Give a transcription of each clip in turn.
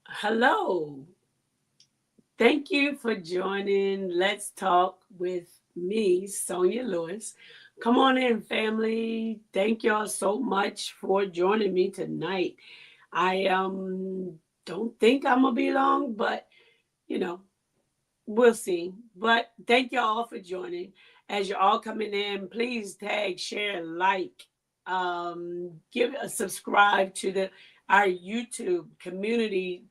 Hello. Thank you for joining Let's Talk with me, Sonia Lewis. Come on in, family. Thank y'all so much for joining me tonight. I don't think I'm gonna be long, but you know, we'll see. But thank you all for joining. As you're all coming in, please tag, share, like, give a subscribe to the our YouTube community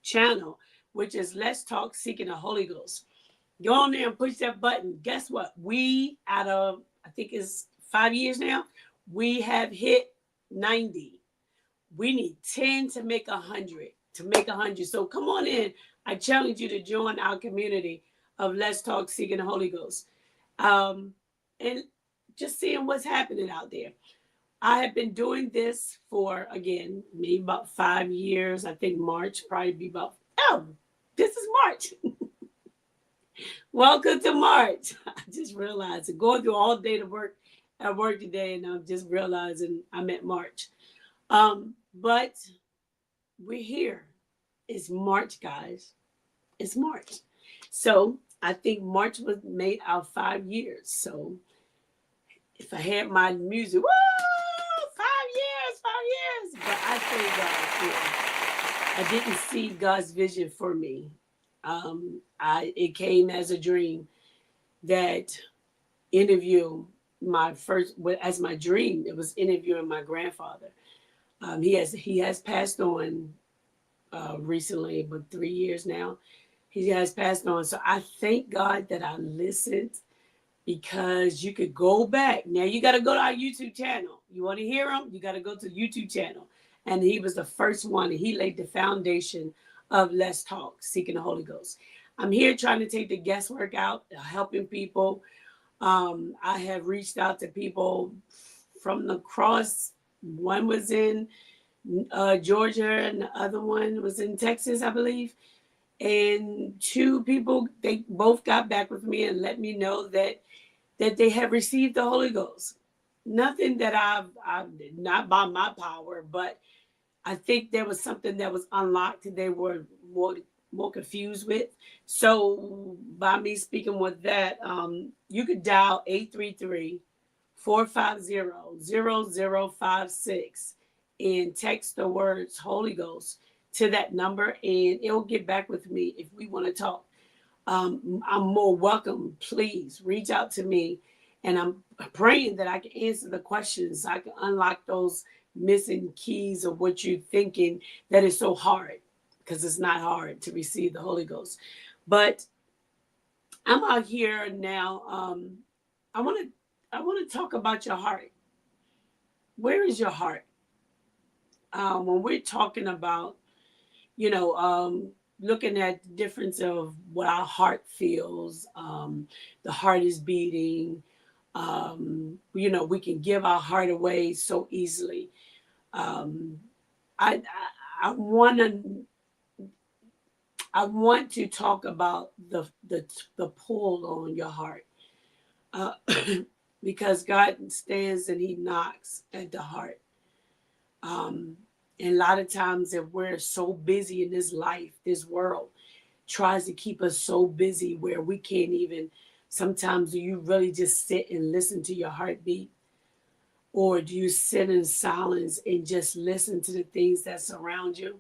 channel, which is Let's Talk Seeking the Holy Ghost. Go on there and push that button. Guess what? We out of I think it's 5 years now, we have hit 90. We need 10 to make 100. To make 100. So come on in. I challenge you to join our community of Let's Talk Seeking the Holy Ghost. And just seeing what's happening out there. I have been doing this for, again, maybe about 5 years. I think March probably be about, oh, this is March. Welcome to March. I just realized it. Going through all day to work at work today, and I'm just realizing I'm at March. But we're here. It's March, guys. It's March. So I think March was made our 5 years. So if I had my music, woo, 5 years, 5 years. But I thank God for I didn't see God's vision for me. It came as a dream that interview my first as my dream. It was interviewing my grandfather. He has passed on recently, but 3 years now. He has passed on. So I thank God that I listened because you could go back. Now you got to go to our YouTube channel. You want to hear him? You got to go to the YouTube channel. And he was the first one. And he laid the foundation of Let's Talk, Seeking the Holy Ghost. I'm here trying to take the guesswork out, helping people. I have reached out to people from the cross. One was in Georgia, and the other one was in Texas, I believe. And two people, they both got back with me and let me know that they have received the Holy Ghost. Nothing that I've not by my power, but I think there was something that was unlocked and they were more confused with. So by me speaking with that, you could dial 833-450-0056 and text the words Holy Ghost to that number, and it'll get back with me if we want to talk. I'm more welcome. Please reach out to me, and I'm praying that I can answer the questions. I can unlock those missing keys of what you're thinking that is so hard, because it's not hard to receive the Holy Ghost. But I'm out here now. I want to I want to talk about your heart. Where is your heart? When we're talking about, you know, looking at the difference of what our heart feels, the heart is beating. We can give our heart away so easily. Um, I, I, I want to talk about the pull on your heart, uh, because God stands and He knocks at the heart. Um, and a lot of times, if we're so busy in this life, this world tries to keep us so busy where we can't even. Sometimes, do you really just sit and listen to your heartbeat? Or do you sit in silence and just listen to the things that surround you?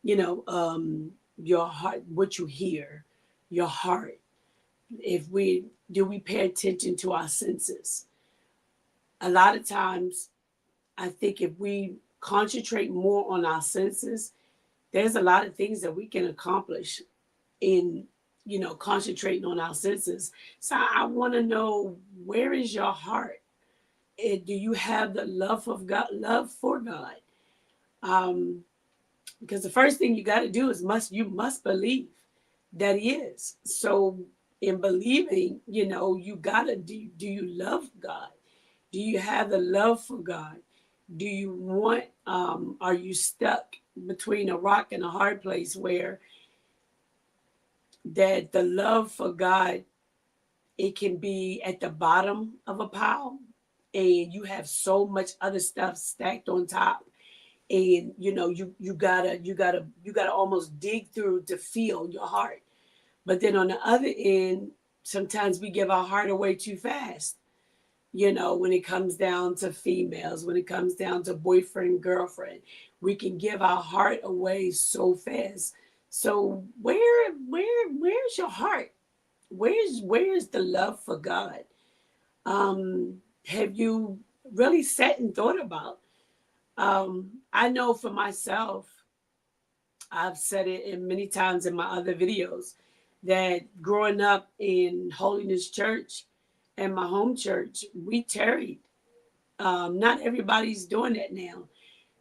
Your heart, what you hear, your heart. If we do, we pay attention to our senses. A lot of times, I think if we concentrate more on our senses, there's a lot of things that we can accomplish in, concentrating on our senses. So I want to know, where is your heart? And do you have the love of God, love for God? Um, because the first thing you got to do is you must believe that He is. So in believing, you gotta do you love God? Do you have the love for God? Do you want? Are you stuck between a rock and a hard place where that the love for God, it can be at the bottom of a pile, and you have so much other stuff stacked on top, and you gotta almost dig through to feel your heart. But then on the other end, sometimes we give our heart away too fast. When it comes down to females, when it comes down to boyfriend, girlfriend, we can give our heart away so fast. So where's your heart? Where's the love for God? Have you really sat and thought about? I know for myself, I've said it in many times in my other videos, that growing up in Holiness Church and my home church, we tarried. Not everybody's doing that now.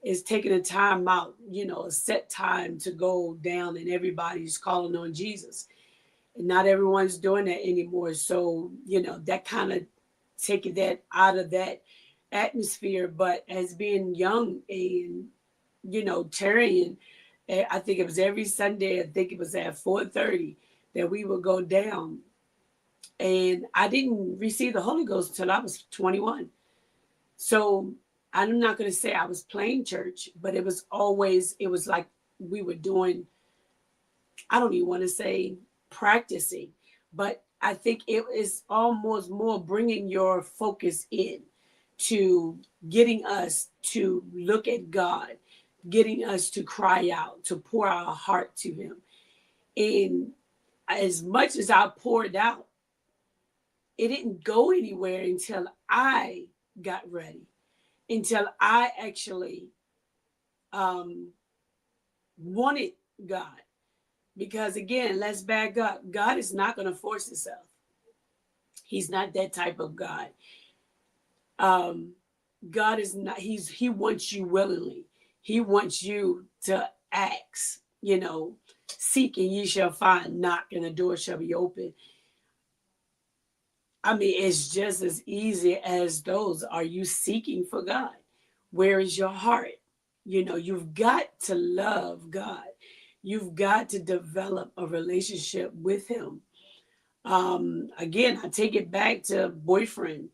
It's taking a time out, a set time to go down, and everybody's calling on Jesus. And not everyone's doing that anymore. So, that kind of taking that out of that atmosphere. But as being young and, tarrying, I think it was every Sunday, I think it was at 4:30 that we would go down. And I didn't receive the Holy Ghost until I was 21. So I'm not going to say I was playing church, but it was like we were doing, I don't even want to say practicing, but I think it is almost more bringing your focus in to getting us to look at God, getting us to cry out, to pour our heart to Him. And as much as I poured out, it didn't go anywhere until I got ready, until I actually um, wanted God. Because again, let's back up. God is not going to force Himself. He's not that type of God. Um, God is not. He wants you willingly. He wants you to ask. Seek and ye shall find. Knock and the door shall be open. I mean, it's just as easy as those. Are you seeking for God? Where is your heart? You've got to love God. You've got to develop a relationship with Him. Again, I take it back to boyfriend.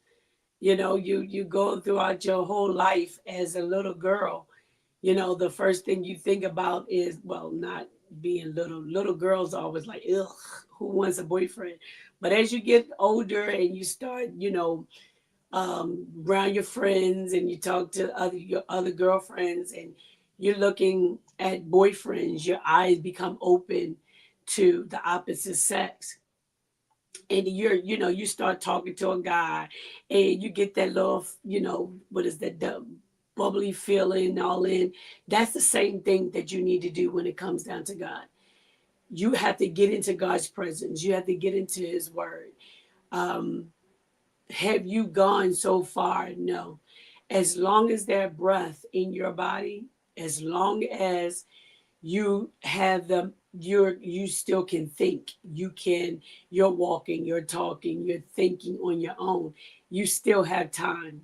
You go throughout your whole life as a little girl. The first thing you think about is, well, not being little. Little girls are always like, ugh, who wants a boyfriend? But as you get older and you start, around your friends and you talk to your other girlfriends and you're looking at boyfriends, your eyes become open to the opposite sex. And you start talking to a guy and you get that little, what is that, the bubbly feeling all in. That's the same thing that you need to do when it comes down to God. You have to get into God's presence. You have to get into His word. Um, have you gone so far? No. As long as there's breath in your body, as long as you have them, you still can think. You're walking, you're talking, you're thinking on your own. You still have time.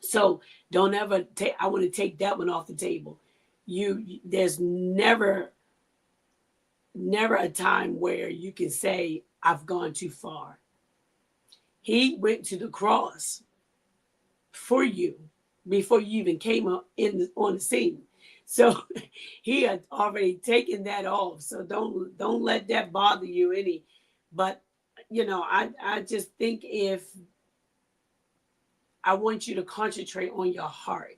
So don't ever take, I want to take that one off the table. There's never a time where you can say, I've gone too far. He went to the cross for you before you even came up on the scene. So He had already taken that off. So don't let that bother you any. But I just think, if I want you to concentrate on your heart.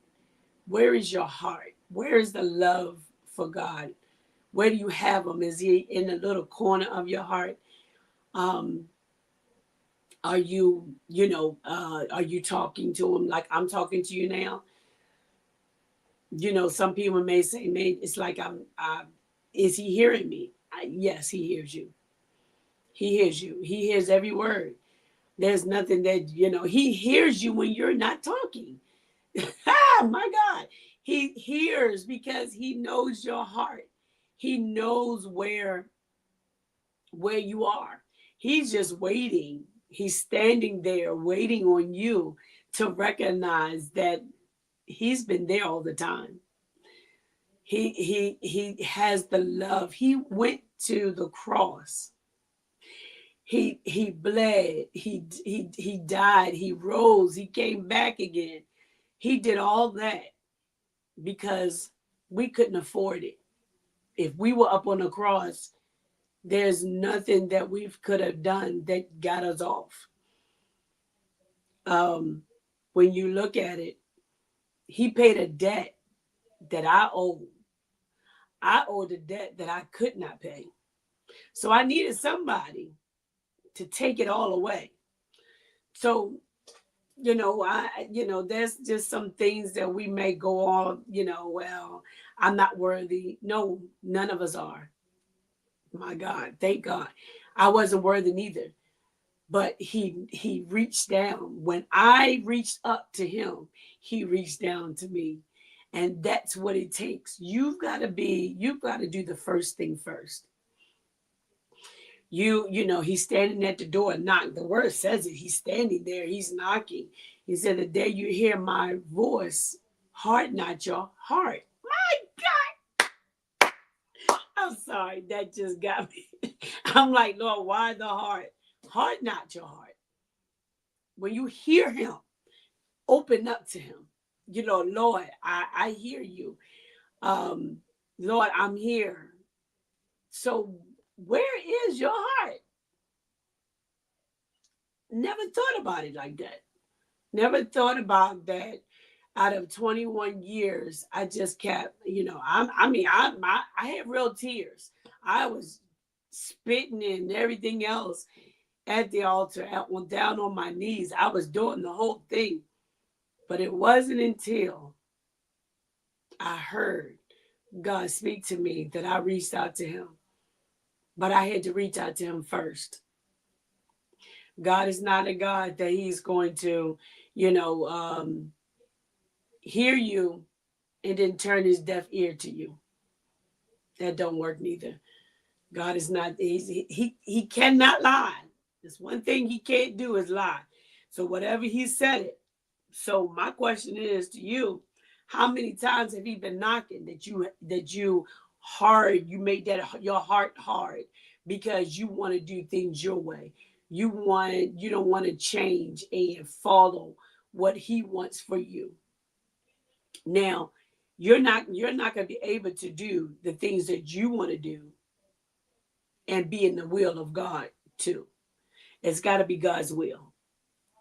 Where is your heart? Where is the love for God? Where do you have Him? Is He in the little corner of your heart? Um, are are you talking to Him like I'm talking to you now? Some people may say, "Man, it's like is He hearing me?" Yes, He hears you. He hears you. He hears every word. There's nothing that He hears you when you're not talking. Ah, my God. He hears because He knows your heart. He knows where you are. He's just waiting. He's standing there waiting on you to recognize that He's been there all the time. He has the love. He went to the cross. He bled, he died, he rose, he came back again. He did all that because we couldn't afford it. If we were up on the cross, there's nothing that we could have done that got us off. Um, when you look at it, he paid a debt that I owed. I owed a debt that I could not pay. So I needed somebody to take it all away. So, there's just some things that we may go on, well, I'm not worthy. No, none of us are. My God, thank God. I wasn't worthy neither. But he reached down. When I reached up to him, he reached down to me. And that's what it takes. You've got to do the first thing first. He's standing at the door and knock. The word says it. He's standing there. He's knocking. He said, the day you hear my voice, harden not your heart. My God. I'm sorry. That just got me. I'm like, Lord, why the heart? Harden not your heart. When you hear him, open up to him. Lord, I hear you. Um, Lord, I'm here. So where is your heart? Never thought about it like that. Never thought about that. Out of 21 years, I just kept, I had real tears. I was spitting and everything else at the altar, down on my knees. I was doing the whole thing. But it wasn't until I heard God speak to me that I reached out to him. But I had to reach out to him first. God is not a God that he's going to, hear you and then turn his deaf ear to you. That don't work neither. God is not, he cannot lie. There's one thing he can't do is lie. So whatever he said it. So my question is to you, how many times have he been knocking that you made that your heart hard because you want to do things your way. You don't want to change and follow what he wants for you. Now, you're not going to be able to do the things that you want to do and be in the will of God too. It's got to be God's will.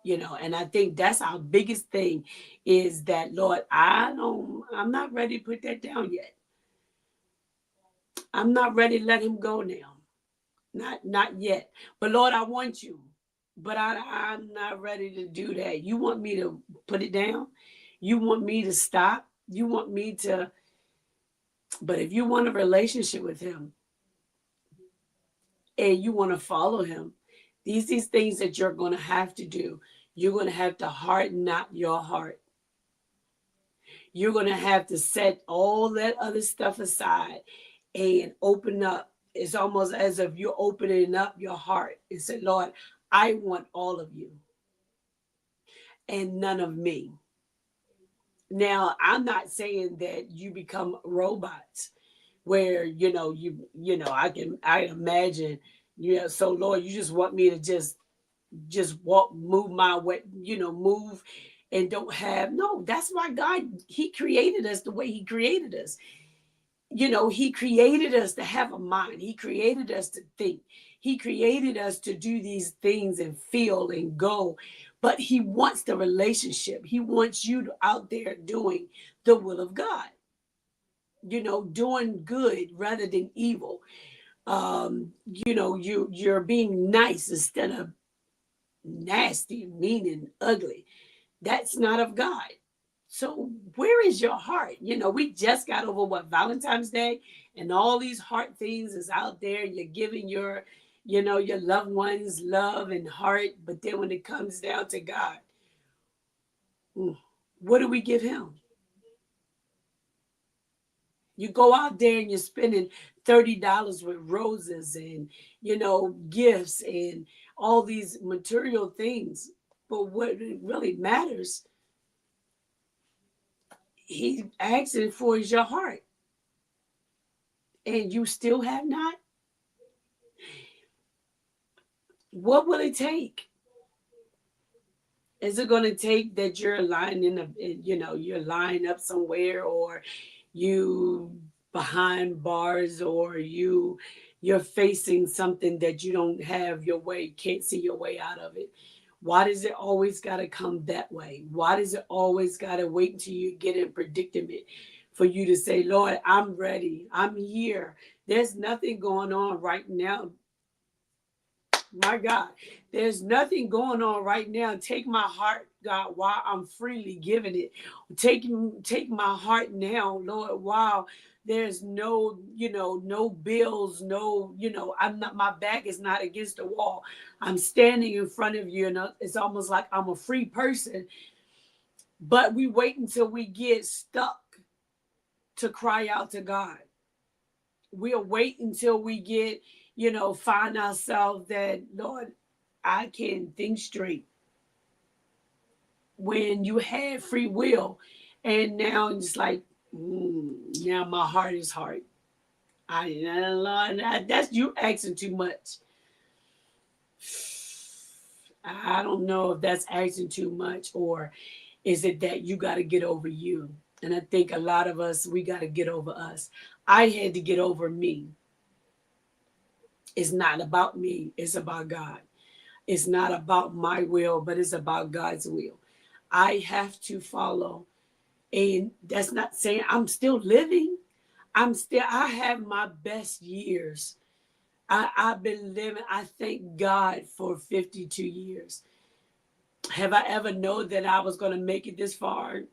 And I think that's our biggest thing is that, Lord, I'm not ready to put that down yet. I'm not ready to let him go now. Not yet. But Lord, I want you. But I'm not ready to do that. You want me to put it down? You want me to stop? You want me to, but if you want a relationship with him and you want to follow him, these things that you're going to have to do. You're going to have to harden not your heart. You're going to have to set all that other stuff aside and open up. It's almost as if you're opening up your heart and say, Lord, I want all of you and none of me. Now, I'm not saying that you become robots where, I imagine, so Lord, you just want me to just walk, move my way, move and don't have, no, that's why God, he created us the way he created us. He created us to have a mind. He created us to think. He created us to do these things and feel and go. But he wants the relationship. He wants you out there doing the will of God, doing good rather than evil. You're being nice instead of nasty, mean, and ugly. That's not of God. So where is your heart? We just got over Valentine's Day, and all these heart things is out there. You're giving your loved ones love and heart, but then when it comes down to God, what do we give him? You go out there and you're spending $30 with roses and gifts and all these material things. But what really matters, he's asking for is your heart. And you still have not? What will it take? Is it going to take that you're lying you're lying up somewhere, or you behind bars, or you're facing something that you don't have your way, can't see your way out of it? Why does it always got to come that way? Why does it always got to wait until you get in predicament for you to say, Lord, I'm ready. I'm here. There's nothing going on right now. My God, there's nothing going on right now. Take my heart, God, while I'm freely giving it. Take my heart now, Lord, while there's no bills, I'm not, my back is not against the wall. I'm standing in front of you, and it's almost like I'm a free person. But we wait until we get stuck to cry out to God. We'll wait until we get, find ourselves that, Lord, I can think straight. When you had free will, and now it's like, now my heart is hard. That's you asking too much. I don't know if that's asking too much, or is it that you got to get over you? And I think a lot of us, we got to get over us. I had to get over me. It's not about me, it's about God. It's not about my will, but it's about God's will. I have to follow. And that's not saying I'm still living. I have my best years. I've been living, I thank God for 52 years. Have I ever known that I was going to make it this far?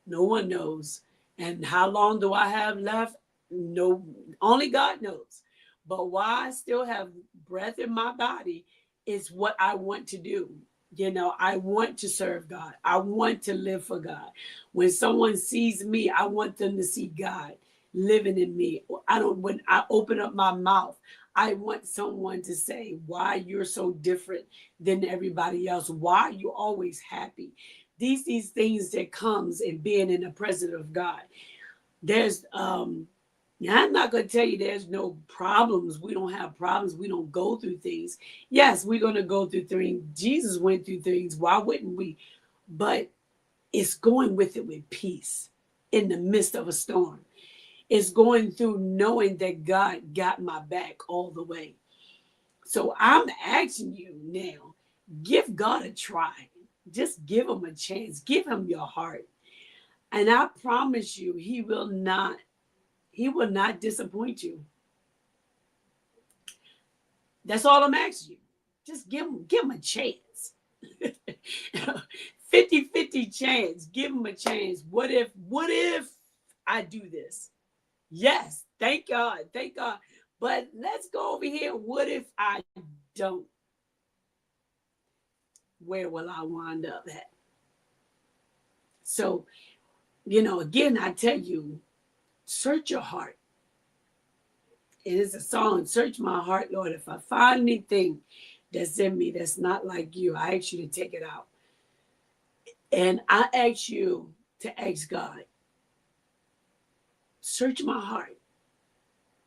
No one knows. And how long do I have left? No, only God knows. But why I still have breath in my body is what I want to do. I want to serve God. I want to live for God. When someone sees me, I want them to see God living in me. When I open up my mouth, I want someone to say why you're so different than everybody else. Why you always happy. These things that comes in being in the presence of God. There's I'm not going to tell you there's no problems. We don't have problems. We don't go through things. Yes, we're going to go through things. Jesus went through things. Why wouldn't we? But it's going with it with peace in the midst of a storm. It's going through knowing that God got my back all the way. So I'm asking you now, give God a try. Just give him a chance. Give him your heart. And I promise you, he will not disappoint you. That's all I'm asking you. Just give him a chance. 50-50 chance. Give him a chance. What if I do this? Yes, thank God. Thank God. But let's go over here. What if I don't? Where will I wind up at? So, again, I tell you, search your heart. It is a song, search my heart, Lord. If I find anything that's in me that's not like you, I ask you to take it out. And I ask you to ask God, search my heart.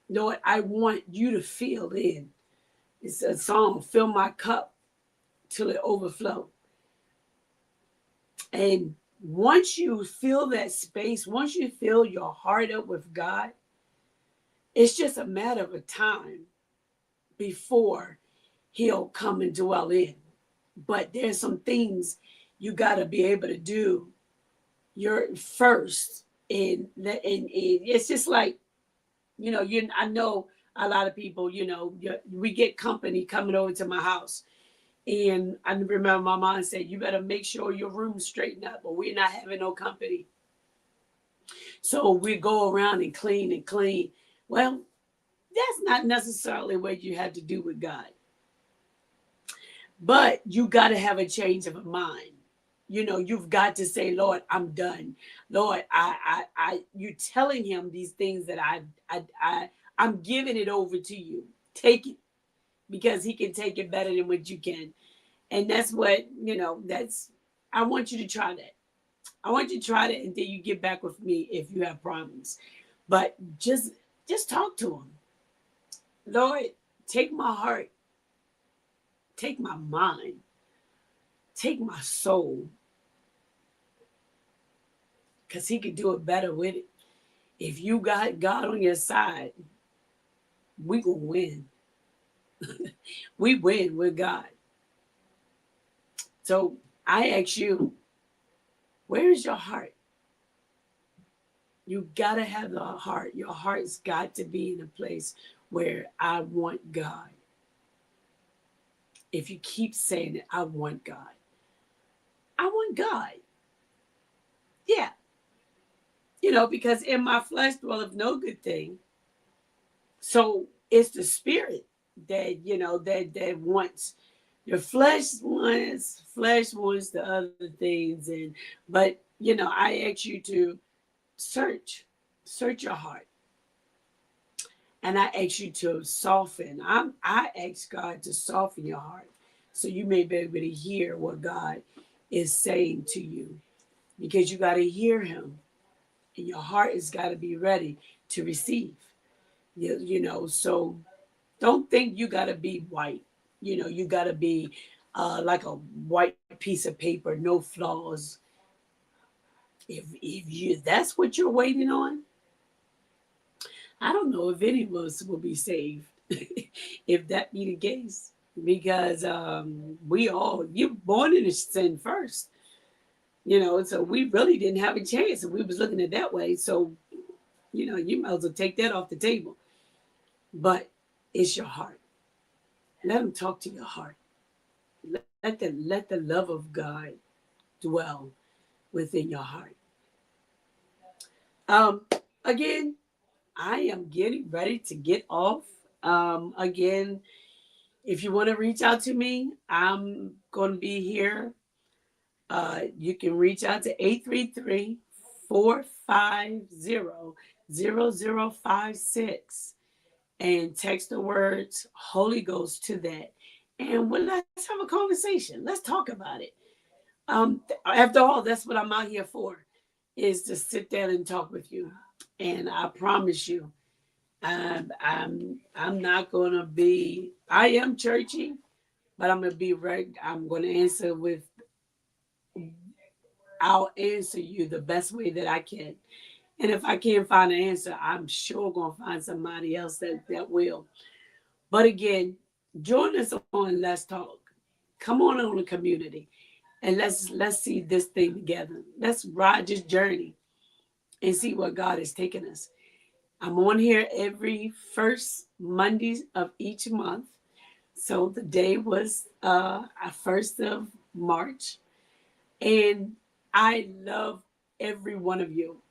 Lord, I want you to fill in. It's a song, fill my cup till it overflow. And once you fill that space, once you fill your heart up with God, it's just a matter of time before he'll come and dwell in. But there's some things you got to be able to do your first. And it's just like, I know a lot of people, we get company coming over to my house. And I remember my mom said, you better make sure your room's straightened up, but we're not having no company. So we go around and clean and clean. Well, that's not necessarily what you have to do with God. But you got to have a change of mind. You've got to say, Lord, I'm done. Lord, you telling him these things that I'm giving it over to you. Take it, because he can take it better than what you can. And that's what, I want you to try that. I want you to try that, and then you get back with me if you have problems. But just talk to him. Lord, take my heart. take my mind, take my soul, because he could do it better with it. If you got God on your side, we gonna win. We win with God. So I ask you, where is your heart? You gotta have the heart. Your heart's got to be in a place where I want God. If you keep saying it, I want God. I want God. Yeah. Because in my flesh dwelleth no good thing. So it's the spirit that wants. Your flesh wants the other things, I ask you to search your heart, and I ask you to soften. I ask God to soften your heart, so you may be able to hear what God is saying to you, because you got to hear Him, and your heart has got to be ready to receive. So don't think you got to be white. You got to be like a white piece of paper, no flaws. If that's what you're waiting on, I don't know if any of us will be saved if that be the case. Because we all, you're born in sin first, so we really didn't have a chance if we was looking at it that way. So, you might as well take that off the table. But it's your heart. Let him talk to your heart. Let the love of God dwell within your heart. Um, Again, I am getting ready to get off. Again, if you want to reach out to me, I'm going to be here. You can reach out to 833-450-0056 and text the words Holy Ghost to that. And let's have a conversation. Let's talk about it. After all, that's what I'm out here for, is to sit down and talk with you. And I promise you, I'm not gonna be. I am churchy, but I'm gonna be right. I'm gonna answer with. I'll answer you the best way that I can. And if I can't find an answer, I'm sure gonna find somebody else that will. But again, join us on Let's Talk. Come on the community, and let's see this thing together. Let's ride this journey and see what God has taken us. I'm on here every first Mondays of each month. So the day was 1st of March. And I love every one of you.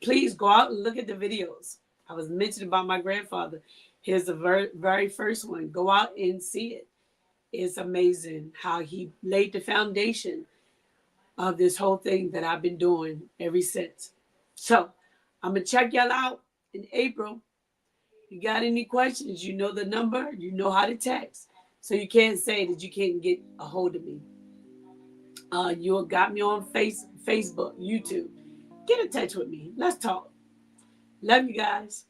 Please go out and look at the videos. I was mentioning about my grandfather. Here's the very first one. Go out and see it. It's amazing how he laid the foundation of this whole thing that I've been doing ever since. So I'm going to check y'all out in April. You got any questions? You know the number. You know how to text. So you can't say that you can't get a hold of me. You got me on Facebook, YouTube. Get in touch with me. Let's talk. Love you guys.